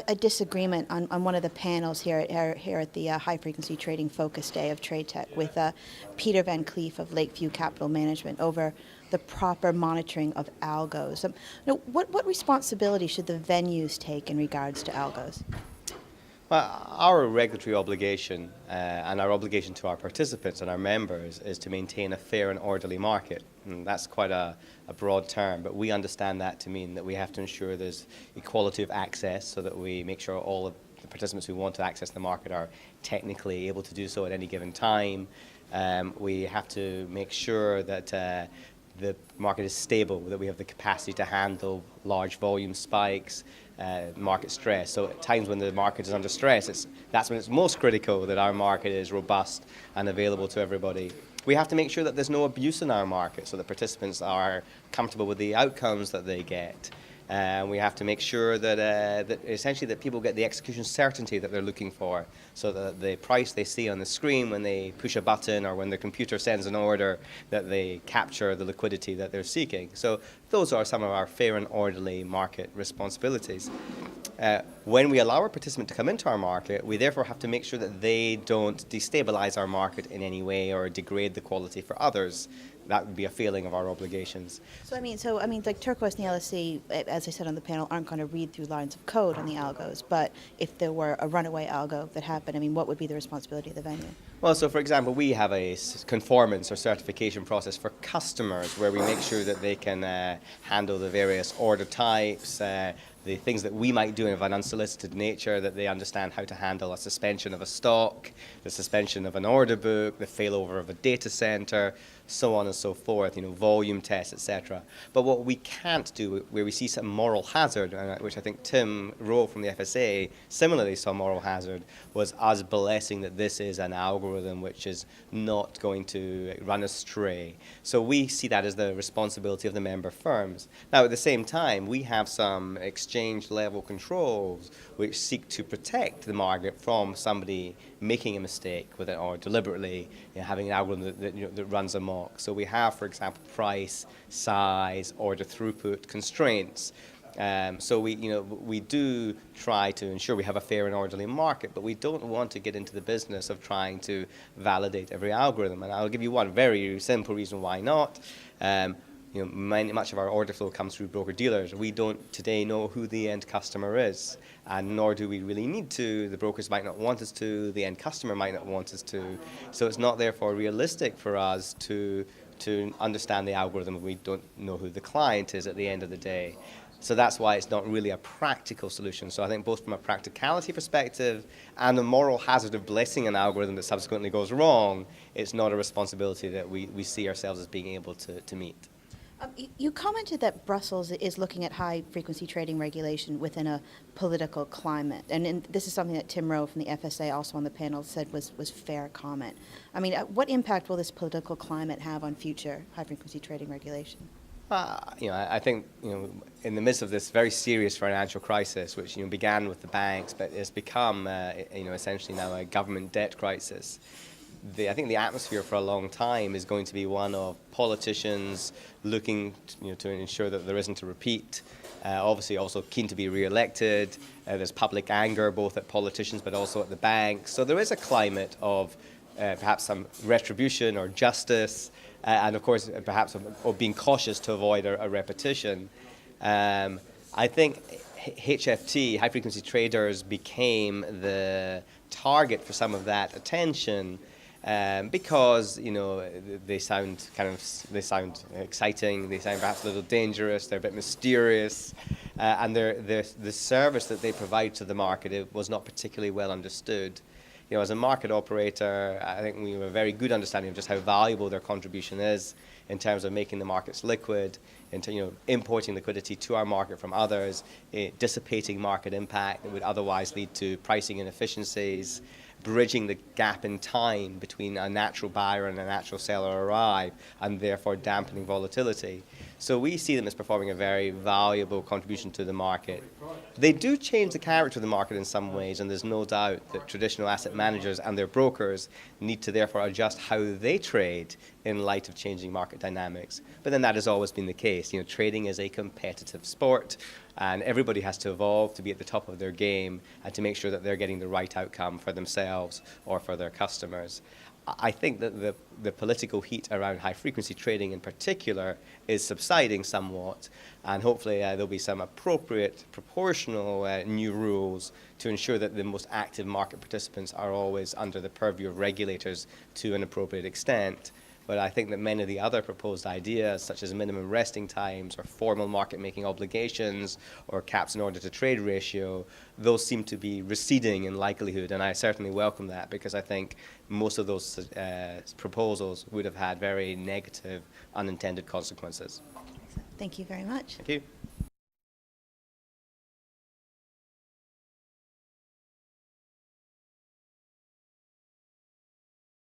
a disagreement on one of the panels here at the High Frequency Trading Focus Day of TradeTech with Peter Van Cleef of Lakeview Capital Management over the proper monitoring of algos. What responsibility should the venues take in regards to algos? Well, our regulatory obligation and our obligation to our participants and our members is to maintain a fair and orderly market. And that's quite a broad term, but we understand that to mean that we have to ensure there's equality of access so that we make sure all of the participants who want to access the market are technically able to do so at any given time. We have to make sure that the market is stable, that we have the capacity to handle large volume spikes, market stress. So at times when the market is under stress, that's when it's most critical that our market is robust and available to everybody. We have to make sure that there's no abuse in our market so that participants are comfortable with the outcomes that they get. We have to make sure that essentially that people get the execution certainty that they're looking for, so that the price they see on the screen when they push a button or when the computer sends an order, that they capture the liquidity that they're seeking. So those are some of our fair and orderly market responsibilities. When we allow a participant to come into our market, we therefore have to make sure that they don't destabilize our market in any way or degrade the quality for others. That would be a failing of our obligations. So I mean, like Turquoise and the LSE, as I said on the panel, aren't going to read through lines of code on the algos. But if there were a runaway algo that happened, I mean, what would be the responsibility of the venue? Well, so for example, we have a conformance or certification process for customers where we make sure that they can handle the various order types, the things that we might do of an unsolicited nature, that they understand how to handle a suspension of a stock, the suspension of an order book, the failover of a data center, so on and so forth, volume tests, etc. But what we can't do, where we see some moral hazard, which I think Tim Rowe from the FSA similarly saw moral hazard, was us blessing that this is an algorithm which is not going to run astray. So we see that as the responsibility of the member firms. Now, at the same time, we have some exchange level controls which seek to protect the market from somebody making a mistake with it or deliberately having an algorithm that runs amok. So we have, for example, price, size, order throughput constraints. So we do try to ensure we have a fair and orderly market, but we don't want to get into the business of trying to validate every algorithm. And I'll give you one very simple reason why not. Much of our order flow comes through broker-dealers. We don't today know who the end customer is, and nor do we really need to. The brokers might not want us to, the end customer might not want us to. So it's not therefore realistic for us to understand the algorithm if we don't know who the client is at the end of the day. So that's why it's not really a practical solution. So I think both from a practicality perspective and the moral hazard of blessing an algorithm that subsequently goes wrong, it's not a responsibility that we see ourselves as being able to meet. You commented that Brussels is looking at high-frequency trading regulation within a political climate, and this is something that Tim Rowe from the FSA, also on the panel, said was fair comment. I mean, what impact will this political climate have on future high-frequency trading regulation? I think in the midst of this very serious financial crisis, which began with the banks, but has become essentially now a government debt crisis. I think the atmosphere for a long time is going to be one of politicians looking to ensure that there isn't a repeat. Obviously also keen to be re-elected. There's public anger both at politicians but also at the banks. So there is a climate of perhaps some retribution or justice, and of course perhaps of being cautious to avoid a repetition. I think HFT, high-frequency traders, became the target for some of that attention. Because they sound exciting, they sound perhaps a little dangerous, they're a bit mysterious, and the service that they provide to the market was not particularly well understood. As a market operator, I think we have a very good understanding of just how valuable their contribution is in terms of making the markets liquid, into importing liquidity to our market from others, dissipating market impact that would otherwise lead to pricing inefficiencies, bridging the gap in time between a natural buyer and a natural seller arrive, and therefore dampening volatility. So we see them as performing a very valuable contribution to the market. They do change the character of the market in some ways, and there's no doubt that traditional asset managers and their brokers need to therefore adjust how they trade in light of changing market dynamics. But then that has always been the case. You know, trading is a competitive sport, and everybody has to evolve to be at the top of their game and to make sure that they're getting the right outcome for themselves or for their customers. I think that the political heat around high-frequency trading in particular is subsiding somewhat, and hopefully there'll be some appropriate, proportional new rules to ensure that the most active market participants are always under the purview of regulators to an appropriate extent. But I think that many of the other proposed ideas, such as minimum resting times or formal market-making obligations or caps in order to trade ratio, those seem to be receding in likelihood, and I certainly welcome that because I think most of those proposals would have had very negative unintended consequences. Thank you very much. Thank you.